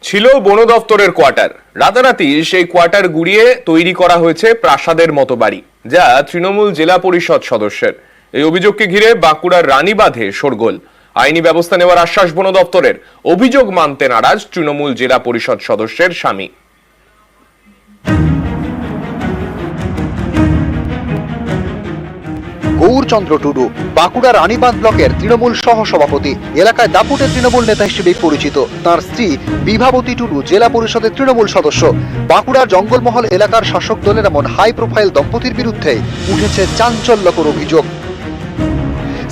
ছিল বন দফতরের কোয়ার্টার। রাতারাতি সেই কোয়ার্টার গুড়িয়ে তৈরি করা হয়েছে প্রাসাদের মতো বাড়ি, যা তৃণমূল জেলা পরিষদ সদস্যের। এই অভিযোগকে ঘিরে বাঁকুড়ার রানীবাঁধে শোরগোল। আইনি ব্যবস্থা নেওয়ার আশ্বাস বন দপ্তরের। অভিযোগ মানতে নারাজ তৃণমূল জেলা পরিষদ সদস্যের স্বামী। গৌরচন্দ্র টুডু বাঁকুড়া রানীবাঁধ ব্লকের তৃণমূল সহ সভাপতি। এলাকায় দাপুটে তৃণমূল নেতা হিসেবে পরিচিত। তার স্ত্রী বিভাবতী টুডু জেলা পরিষদের তৃণমূল সদস্য। বাঁকুড়ার জঙ্গলমহল এলাকার শাসক দলের এমন হাই প্রোফাইল দম্পতির বিরুদ্ধে উঠেছে চাঞ্চল্যকর অভিযোগ।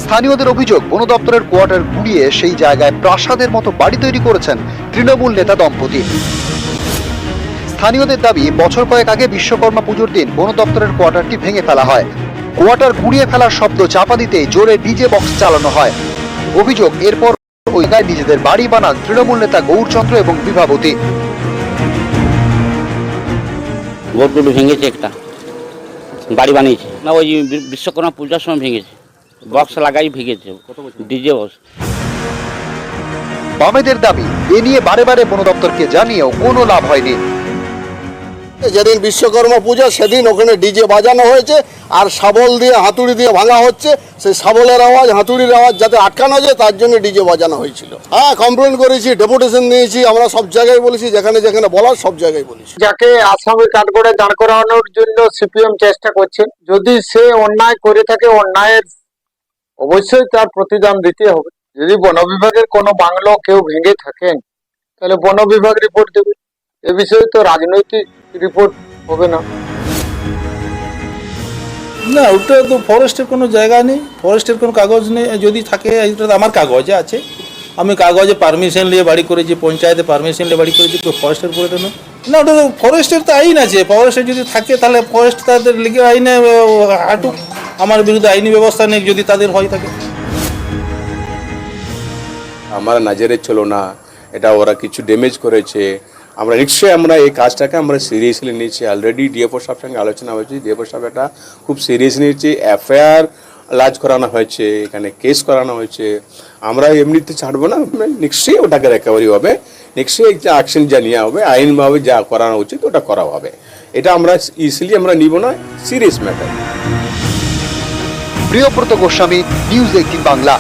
স্থানীয়দের অভিযোগ, বন দপ্তরের কোয়ার্টার গুড়িয়ে সেই জায়গায় প্রাসাদের মতো বাড়ি তৈরি করেছেন তৃণমূল নেতা দম্পতি। স্থানীয়দের দাবি, বছর কয়েক আগে বিশ্বকর্মা পুজোর দিন বন দপ্তরের কোয়ার্টারটি ভেঙে ফেলা হয়। কোয়ার্টার গুড়িয়ে ফেলার শব্দ চাপা দিতেই জোরে ডিজে বক্স চালানো হয়। অভিযোগ, এরপর ওই জায়গায় নিজেদের বাড়ি বানান তৃণমূল নেতা গৌরচন্দ্র এবং বিভাবতী। গৌরটুডু ভেঙেছে একটা বাড়ি বানিয়েছে না, ওই বিশ্বকর্মা পূজার সময় ভেঙেছে, বক্স লাগাই ভেঙেছে, ডিজে বক্স। বামেদের দাবি, এ নিয়ে বারে বারে বন দপ্তরকে জানিয়েও কোনো লাভ হয়নি। যেদিন বিশ্বকর্মা পূজা সেদিন ওখানে ডিজে বাজানো হয়েছে, আর শাবল দিয়ে হাতুড়ি দিয়ে ভাঙা হচ্ছে। সেই শাবলের আওয়াজ, হাতুড়ির আওয়াজ যাতে আটকানো যায় তার জন্য ডিজে বাজানো হয়েছিল। হ্যাঁ, কমপ্লেন করেছি, ডেপুটেশন নিয়েছি, আমরা সব জায়গায় বলেছি, যেখানে যেখানে বলার সব জায়গায় বলেছি। যাকে আসামি কাঠগড়ায় দাঁড় করানোর জন্য সিপিএম চেষ্টা করছে, যদি সে অন্যায় করে থাকে, অন্যায়ের অবশ্যই তার প্রতিদান দিতে হবে। যদি বন বিভাগের কোনো বাংলো কেউ ভেঙে থাকেন, তাহলে বন বিভাগ রিপোর্ট দেবে। এ বিষয়ে তো রাজনৈতিক রিপোর্ট হবে না। না, ওটা তো ফরেস্টের কোনো জায়গা নেই, ফরেস্টের কোনো কাগজ নেই। যদি থাকে, এটা তো আমার কাগজে আছে, আমি কাগজে পারমিশন নিয়ে বাড়ি করেছি, পঞ্চায়েতে পারমিশন নিয়ে বাড়ি করেছি, তো ফরেস্টের করে তো না। ওটা তো ফরেস্টের তো আইন আছে, ফরেস্টের যদি থাকে তাহলে ফরেস্ট তাদের লিগে আইনে হাঁটুক, আমার বিরুদ্ধে আইনি ব্যবস্থা নেই যদি তাদের ভয় থাকে। আমার নজরে ছিল না, এটা ওরা কিছু ড্যামেজ করেছে। আমরা নিশ্চয়ই আমরা এই কাজটাকে আমরা সিরিয়াসলি নিচ্ছি। অলরেডি ডিএফও সাহেবের সঙ্গে আলোচনা হয়েছে, ডিএফও সাহেব এটা খুব সিরিয়াস নিয়েছে। এফআইআর লাজ করানো হয়েছে, এখানে কেস করানো হয়েছে। আমরা এমনিতে ছাড়বো না, নিশ্চয়ই ওটাকে রিকভারি হবে, নিশ্চয়ই একটা অ্যাকশন যা নেওয়া হবে, আইনভাবে যা করানো উচিত ওটা করা হবে। এটা আমরা ইজিলি আমরা নিব না, serious matter. Priyabrata Goswami, news 18 Bangla.